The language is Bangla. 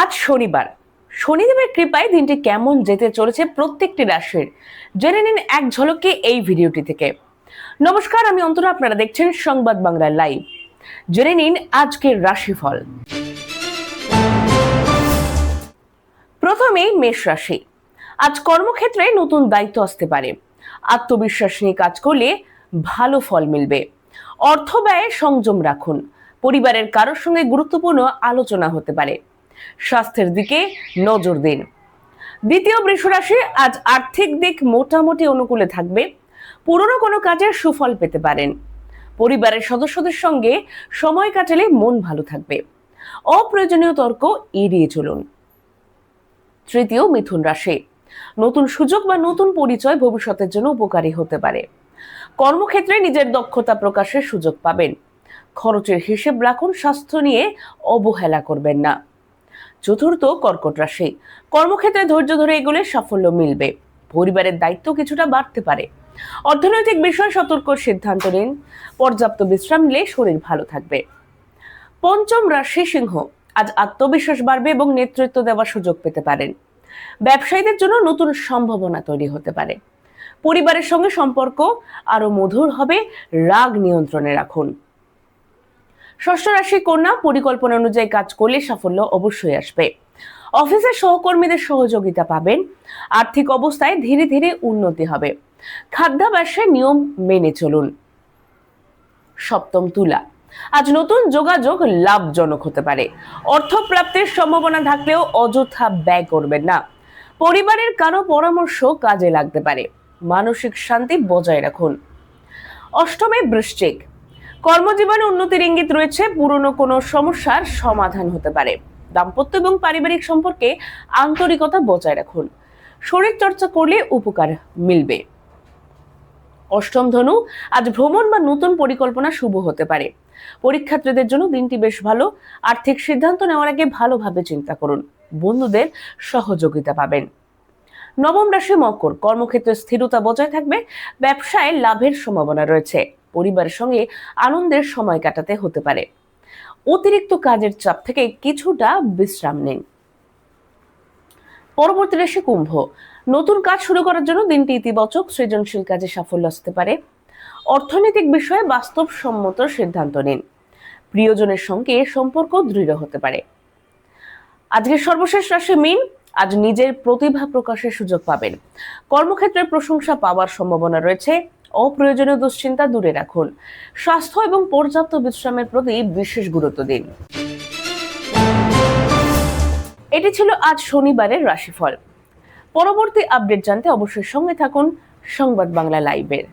আজ শনিবার। শনিদেবের কৃপায় দিনটি কেমন যেতে চলেছে প্রত্যেকটি রাশির জেনে নিন এক ঝলকে এই ভিডিওটি থেকে। নমস্কার, আমি অন্তরা, আপনারা দেখছেন সংবাদ বাংলা লাইভ। জেনে নিন আজকের রাশিফল। প্রথমেই মেষ রাশি। আজ কর্মক্ষেত্রে নতুন দায়িত্ব আসতে পারে। আত্মবিশ্বাস নিয়ে কাজ করলে ভালো ফল মিলবে। অর্থ ব্যয়ে সংযম রাখুন। পরিবারের কারোর সঙ্গে গুরুত্বপূর্ণ আলোচনা হতে পারে। স্বাস্থ্যের দিকে নজর দিন। দ্বিতীয় বৃষ রাশি। আজ আর্থিক দিক মোটামুটি অনুকূলে থাকবে। পুরনো কোনো কাজের সুফল পেতে পারেন। পরিবারের সদস্যদের সঙ্গে সময় কাটালে মন ভালো থাকবে। অপ্রয়োজনীয় তর্ক এড়িয়ে চলুন। তৃতীয় মিথুন রাশি। নতুন সুযোগ বা নতুন পরিচয় ভবিষ্যতের জন্য উপকারী হতে পারে। কর্মক্ষেত্রে নিজের দক্ষতা প্রকাশের সুযোগ পাবেন। খরচের হিসেব রাখুন। স্বাস্থ্য নিয়ে অবহেলা করবেন না। চতুর্থ কর্কট রাশি। কর্মক্ষেত্রে ধৈর্য ধরে এগোলে সাফল্য মিলবে। পরিবারের দায়িত্ব কিছুটা বাড়তে পারে। অর্থনৈতিক বিষয়ে সতর্ক সিদ্ধান্ত নিন। পর্যাপ্ত বিশ্রাম নিলে শরীর ভালো থাকবে। পঞ্চম রাশি সিংহ। আজ আত্মবিশ্বাস বাড়বে এবং নেতৃত্ব দেওয়ার সুযোগ পেতে পারেন। ব্যবসায়ীদের জন্য নতুন সম্ভাবনা তৈরি হতে পারে। পরিবারের সঙ্গে সম্পর্ক আরো মধুর হবে। রাগ নিয়ন্ত্রণে রাখুন। ষষ্ঠ রাশি কন্যা। পরিকল্পনা অনুযায়ী কাজ করলে সাফল্য অবশ্যই আসবে। অফিসের সহকর্মীদের সহযোগিতা পাবেন। আর্থিক অবস্থায় ধীরে ধীরে উন্নতি হবে। খাদ্যাভ্যাসের নিয়ম মেনে চলুন। সপ্তম তুলা। আজ নতুন যোগাযোগ লাভজনক হতে পারে। অর্থ প্রাপ্তির সম্ভাবনা থাকলেও অযথা ব্যয় করবেন না। পরিবারের কারো পরামর্শ কাজে লাগতে পারে। মানসিক শান্তি বজায় রাখুন। অষ্টমে বৃশ্চিক। কর্মজীবনে উন্নতির ইঙ্গিত রয়েছে। পুরনো কোনো সমস্যার সমাধান হতে পারে। দাম্পত্য এবং পারিবারিক সম্পর্কে আন্তরিকতা বজায় রাখুন। শরীর চর্চা করলে উপকার মিলবে। অষ্টম ধনু। আজ ভ্রমণ বা নতুন পরিকল্পনা শুভ হতে পারে। পরীক্ষার্থীদের জন্য দিনটি বেশ ভালো। আর্থিক সিদ্ধান্ত নেওয়ার আগে ভালোভাবে চিন্তা করুন। বন্ধুদের সহযোগিতা পাবেন। নবম রাশি মকর। কর্মক্ষেত্রে স্থিরতা বজায় থাকবে। ব্যবসায় লাভের সম্ভাবনা রয়েছে। পরিবারের সঙ্গে আনন্দের সময় কাটাতে হতে পারে। অতিরিক্ত কাজের চাপ থেকে কিছুটা বিশ্রাম নিন। পরবর্তী রাশি কুম্ভ। নতুন কাজ শুরু করার জন্য দিনটি ইতিবাচক। সৃজনশীল কাজে সাফল্য আসতে পারে। অর্থনৈতিক বিষয়ে বাস্তবসম্মত সিদ্ধান্ত নিন। প্রিয়জনের সঙ্গে সম্পর্ক দৃঢ় হতে পারে। আজকের সর্বশেষ রাশি মীন। আজ নিজের প্রতিভা প্রকাশের সুযোগ পাবেন। কর্মক্ষেত্রে প্রশংসা পাওয়ার সম্ভাবনা রয়েছে। অপ্রয়োজনীয় দুশ্চিন্তা দূরে রাখুন। স্বাস্থ্য এবং পর্যাপ্ত বিশ্রামের প্রতি বিশেষ গুরুত্ব দিন। এটি ছিল আজ শনিবারের রাশিফল। পরবর্তী আপডেট জানতে অবশ্যই সঙ্গে থাকুন সংবাদ বাংলা লাইভের।